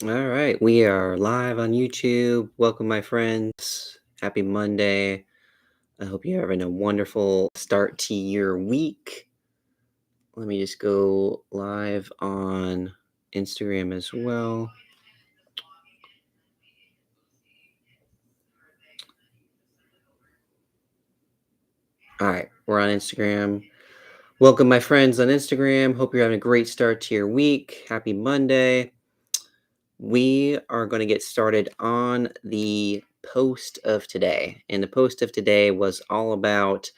All right, we are live on YouTube. Welcome, my friends. Happy Monday. I hope you're having a wonderful start to your week. Let me just go live on Instagram as well. All right, we're on Instagram. Welcome, my friends on Instagram. Hope you're having a great start to your week. Happy Monday. We are going to get started on the post of today. And the post of today was all about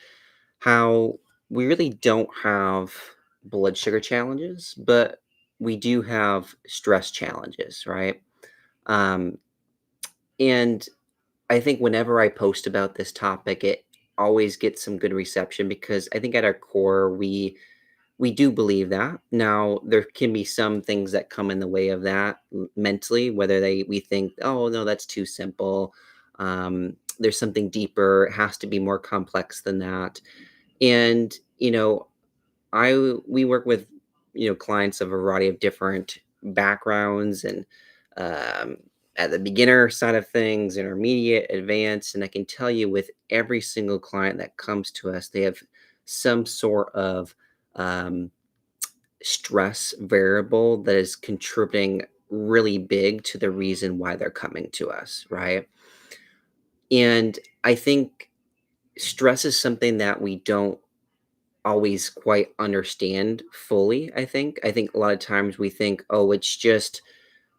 how we really don't have blood sugar challenges, but we do have stress challenges, right? Um, and I think whenever I post about this topic, it always gets some good reception because I think at our core we do believe that. Now there can be some things that come in the way of that mentally, whether they we think, oh no, that's too simple. There's something deeper. It has to be more complex than that. And we work with clients of a variety of different backgrounds and um, at the beginner side of things, intermediate, advanced, and I can tell you with every single client that comes to us, they have some sort of um, stress variable that is contributing really big to the reason why they're coming to us, right? And I think stress is something that we don't always quite understand fully, I think. I think a lot of times we think, "Oh, it's just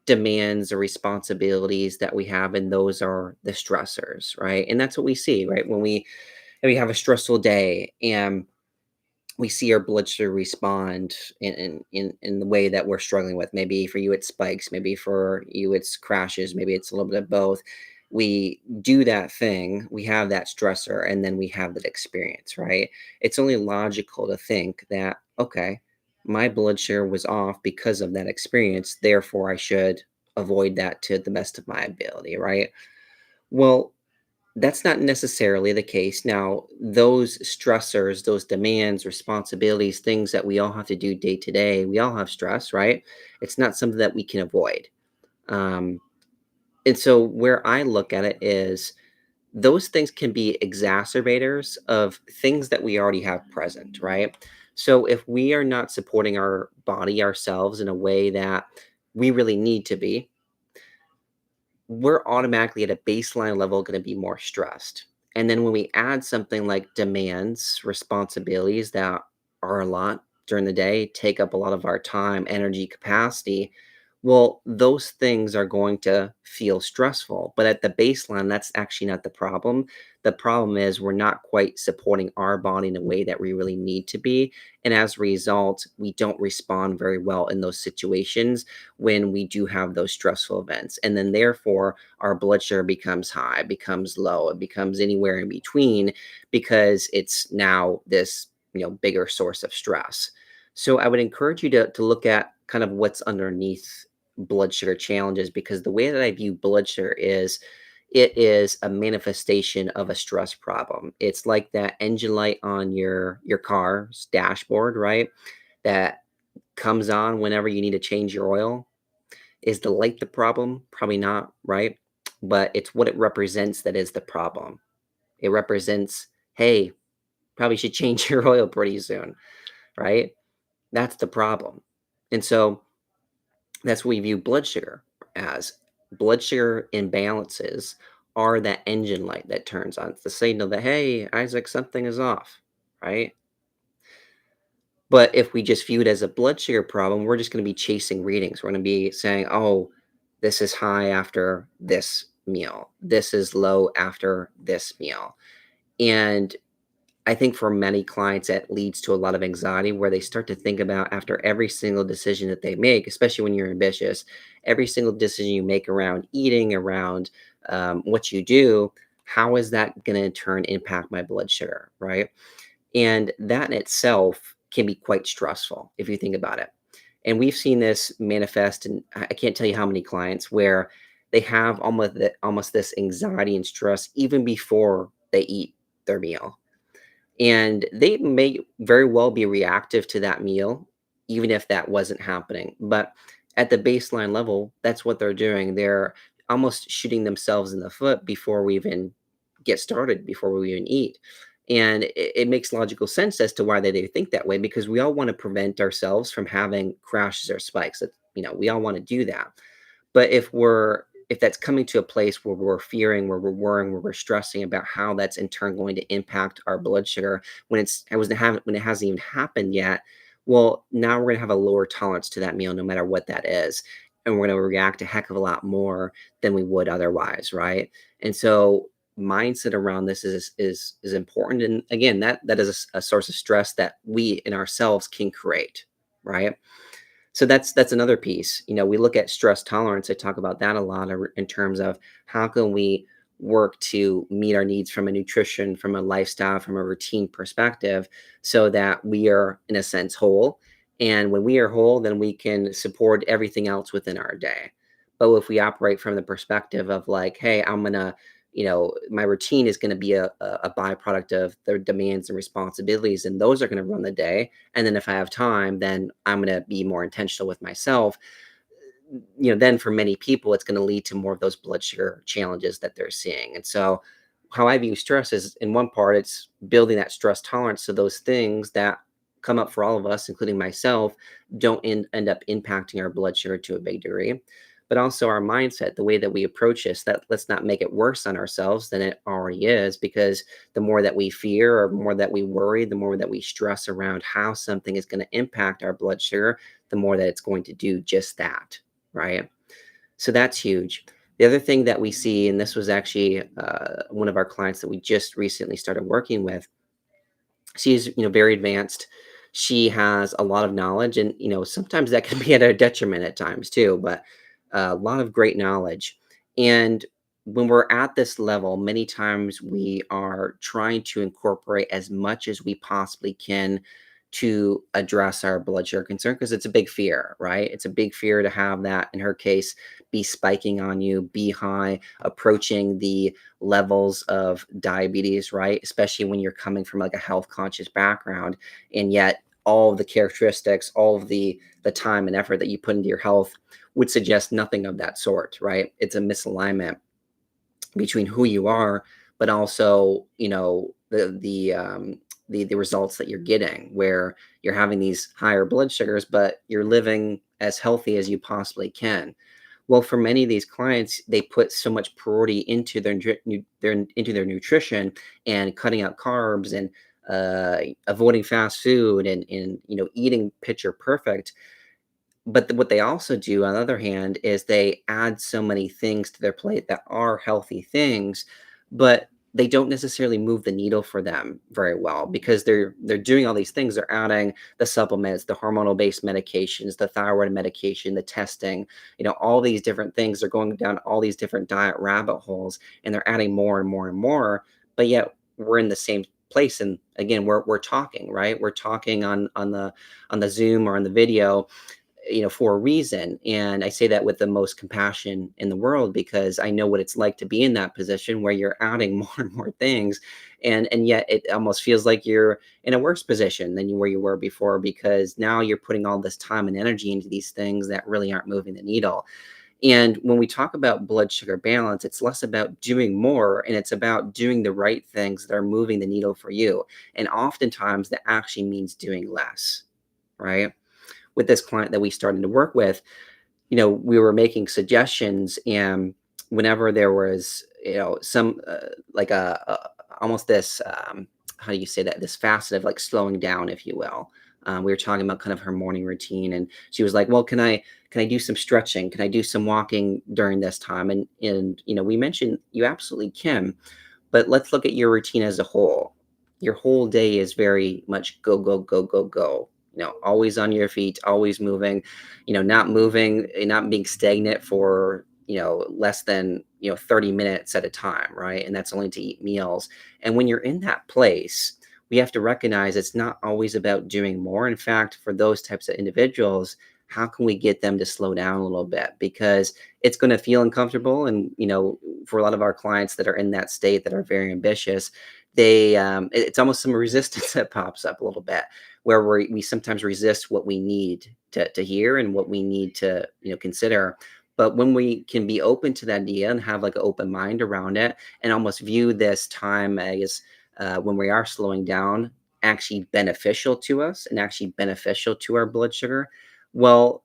demands or responsibilities that we have, and those are the stressors," right? And that's what we see, right? When we have a stressful day and we see our blood sugar respond in the way that we're struggling with. Maybe for you, it spikes. Maybe for you, it's crashes. Maybe it's a little bit of both. We do that thing, we have that stressor, and then we have that experience, right? It's only logical to think that, okay, my blood sugar was off because of that experience. Therefore, I should avoid that to the best of my ability, right? Well, that's not necessarily the case. Now, those stressors, those demands, responsibilities, things that we all have to do day to day, we all have stress, right? It's not something that we can avoid. Um, and so, where I look at it is those things can be exacerbators of things that we already have present, right? So, if we are not supporting our body ourselves in a way that we really need to be, we're automatically at a baseline level going to be more stressed. And then when we add something like demands, responsibilities that are a lot during the day, take up a lot of our time, energy, capacity, well, those things are going to feel stressful. But at the baseline, that's actually not the problem. The problem is we're not quite supporting our body in a way that we really need to be. And as a result, we don't respond very well in those situations when we do have those stressful events. And then therefore our blood sugar becomes high, becomes low, it becomes anywhere in between because it's now this, bigger source of stress. So I would encourage you to look at kind of what's underneath blood sugar challenges because the way that I view blood sugar is it is a manifestation of a stress problem. It's like that engine light on your car's dashboard, right? That comes on whenever you need to change your oil. Is the light the problem? Probably not, right? But it's what it represents that is the problem. It represents, hey, probably should change your oil pretty soon, right? That's the problem. And so that's what we view blood sugar as. Blood sugar imbalances are that engine light that turns on. It's the signal that, hey, Isaac, something is off, right? But if we just view it as a blood sugar problem, we're just going to be chasing readings. We're going to be saying, oh, this is high after this meal. This is low after this meal. And I think for many clients, that leads to a lot of anxiety where they start to think about after every single decision that they make, especially when you're ambitious, every single decision you make around eating, around what you do, how is that going to in turn impact my blood sugar, right? And that in itself can be quite stressful if you think about it. And we've seen this manifest, and I can't tell you how many clients where they have almost this anxiety and stress even before they eat their meal. And they may very well be reactive to that meal, even if that wasn't happening. But At the baseline level, that's what they're doing. They're almost shooting themselves in the foot before we even get started, before we even eat. And it makes logical sense as to why they think that way, because we all want to prevent ourselves from having crashes or spikes. We all want to do that. But if that's coming to a place where we're fearing, where we're worrying, where we're stressing about how that's in turn going to impact our blood sugar when it hasn't even happened yet, well, now we're gonna have a lower tolerance to that meal no matter what that is. And we're gonna react a heck of a lot more than we would otherwise, right? And so mindset around this is important. And again, that is a source of stress that we in ourselves can create, right? So that's another piece. We look at stress tolerance. I talk about that a lot in terms of how can we work to meet our needs from a nutrition, from a lifestyle, from a routine perspective, so that we are in a sense whole. And when we are whole, then we can support everything else within our day. But if we operate from the perspective of like, hey, my routine is going to be a byproduct of the demands and responsibilities, and those are going to run the day, and then if I have time, then I'm going to be more intentional with myself. Then for many people, it's going to lead to more of those blood sugar challenges that they're seeing. And so, how I view stress is in one part, it's building that stress tolerance so those things that come up for all of us, including myself, don't end up impacting our blood sugar to a big degree. But also our mindset, the way that we approach this, that let's not make it worse on ourselves than it already is, because the more that we fear or more that we worry, the more that we stress around how something is going to impact our blood sugar, the more that it's going to do just that, right? So that's huge. The other thing that we see, and this was actually one of our clients that we just recently started working with, she's very advanced. She has a lot of knowledge, and sometimes that can be at a detriment at times too, but a lot of great knowledge. And when we're at this level, many times we are trying to incorporate as much as we possibly can to address our blood sugar concern, because it's a big fear, right? It's a big fear to have that, in her case, be spiking on you, be high, approaching the levels of diabetes, right? Especially when you're coming from like a health conscious background, and yet all of the characteristics, all of the time and effort that you put into your health would suggest nothing of that sort, right? It's a misalignment between who you are, but also, the results that you're getting, where you're having these higher blood sugars, but you're living as healthy as you possibly can. Well, for many of these clients, they put so much priority into their nutrition and cutting out carbs and avoiding fast food and eating picture perfect. But what they also do, on the other hand, is they add so many things to their plate that are healthy things, but they don't necessarily move the needle for them very well, because they're doing all these things. They're adding the supplements, the hormonal based medications, the thyroid medication, the testing, all these different things. They're going down all these different diet rabbit holes, and they're adding more and more and more. But yet we're in the same place, and again, we're talking, right? We're talking on the Zoom or on the video, for a reason. And I say that with the most compassion in the world, because I know what it's like to be in that position where you're adding more and more things. And yet it almost feels like you're in a worse position than where you were before, because now you're putting all this time and energy into these things that really aren't moving the needle. And when we talk about blood sugar balance, it's less about doing more and it's about doing the right things that are moving the needle for you. And oftentimes that actually means doing less, right? With this client that we started to work with, we were making suggestions, and whenever there was, some like almost this, how do you say that? This facet of like slowing down, if you will. We were talking about kind of her morning routine, and she was like, "Well, can I do some stretching? Can I do some walking during this time?" And we mentioned you absolutely can, but let's look at your routine as a whole. Your whole day is very much go, go, go, go, go. Always on your feet, always moving, not moving, not being stagnant for, less than, 30 minutes at a time, right? And that's only to eat meals. And when you're in that place, we have to recognize it's not always about doing more. In fact, for those types of individuals, how can we get them to slow down a little bit? Because it's going to feel uncomfortable. And, for a lot of our clients that are in that state that are very ambitious, it's almost some resistance that pops up a little bit where we sometimes resist what we need to hear and what we need to, consider. But when we can be open to that idea and have like an open mind around it and almost view this time as when we are slowing down actually beneficial to us and actually beneficial to our blood sugar, well,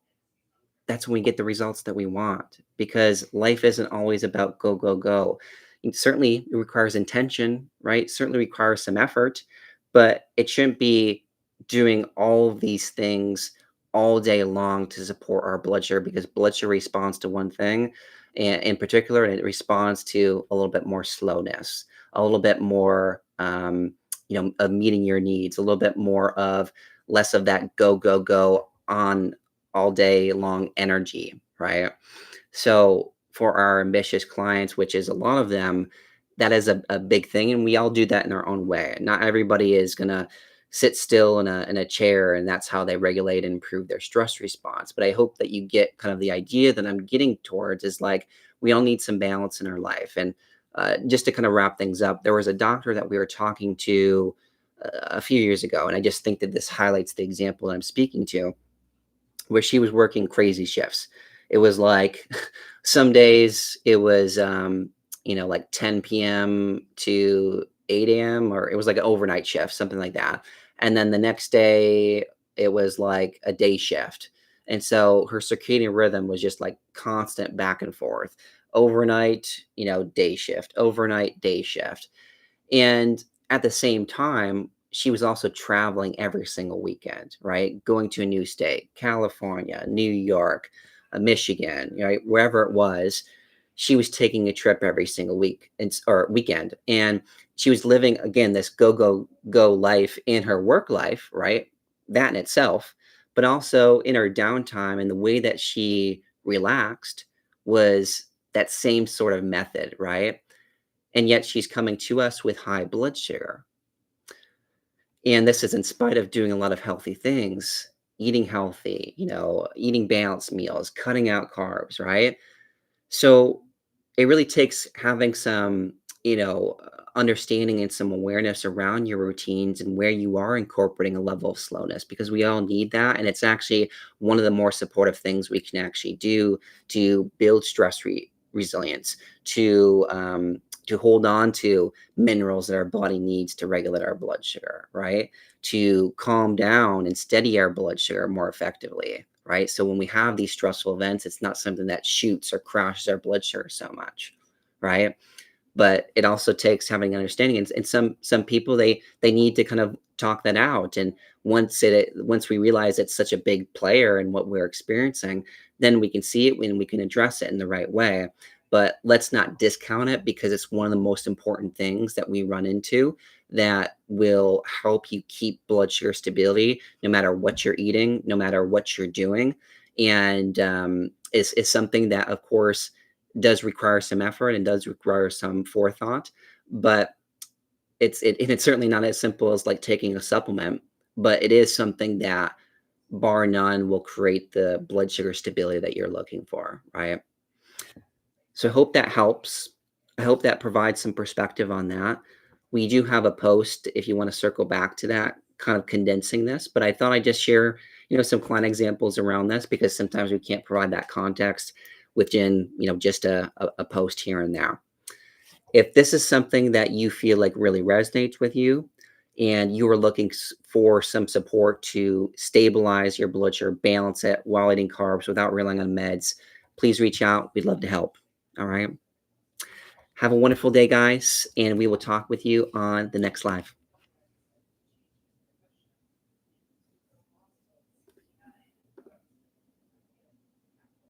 that's when we get the results that we want because life isn't always about go, go, go. Certainly, it requires intention, right? Certainly requires some effort, but it shouldn't be doing all of these things all day long to support our blood sugar because blood sugar responds to one thing, and in particular, and it responds to a little bit more slowness, a little bit more, of meeting your needs, a little bit more of less of that go, go, go on all day long energy, right? So for our ambitious clients, which is a lot of them, that is a big thing. And we all do that in our own way. Not everybody is going to sit still in a chair and that's how they regulate and improve their stress response. But I hope that you get kind of the idea that I'm getting towards is like we all need some balance in our life. And just to kind of wrap things up, there was a doctor that we were talking to a few years ago. And I just think that this highlights the example that I'm speaking to where she was working crazy shifts. It was like some days it was like 10 p.m. to 8 a.m. or it was like an overnight shift, something like that. And then the next day it was like a day shift. And so her circadian rhythm was just like constant back and forth. Overnight, day shift, overnight, day shift. And at the same time, she was also traveling every single weekend, right? Going to a new state, California, New York, Michigan, right? Wherever it was, she was taking a trip every single week or weekend. And she was living, again, this go, go, go life in her work life, right? That in itself, but also in her downtime and the way that she relaxed was that same sort of method, right? And yet she's coming to us with high blood sugar. And this is in spite of doing a lot of healthy things, eating healthy, eating balanced meals, cutting out carbs, right? So it really takes having some, understanding and some awareness around your routines and where you are incorporating a level of slowness because we all need that. And it's actually one of the more supportive things we can actually do to build stress resilience, to hold on to minerals that our body needs to regulate our blood sugar, right? To calm down and steady our blood sugar more effectively, right? So when we have these stressful events, it's not something that shoots or crashes our blood sugar so much, right? But it also takes having an understanding, and some people they need to kind of talk that out. And once we realize it's such a big player in what we're experiencing, then we can see it and we can address it in the right way. But let's not discount it because it's one of the most important things that we run into that will help you keep blood sugar stability no matter what you're eating, no matter what you're doing. And is something that, of course, does require some effort and does require some forethought, but it's certainly not as simple as like taking a supplement, but it is something that bar none will create the blood sugar stability that you're looking for, right? So I hope that helps. I hope that provides some perspective on that. We do have a post if you want to circle back to that, kind of condensing this, but I thought I'd just share, some client examples around this because sometimes we can't provide that context within, just a post here and there. If this is something that you feel like really resonates with you and you are looking for some support to stabilize your blood sugar, balance it while eating carbs without relying on meds, please reach out. We'd love to help. All right. Have a wonderful day, guys, and we will talk with you on the next live.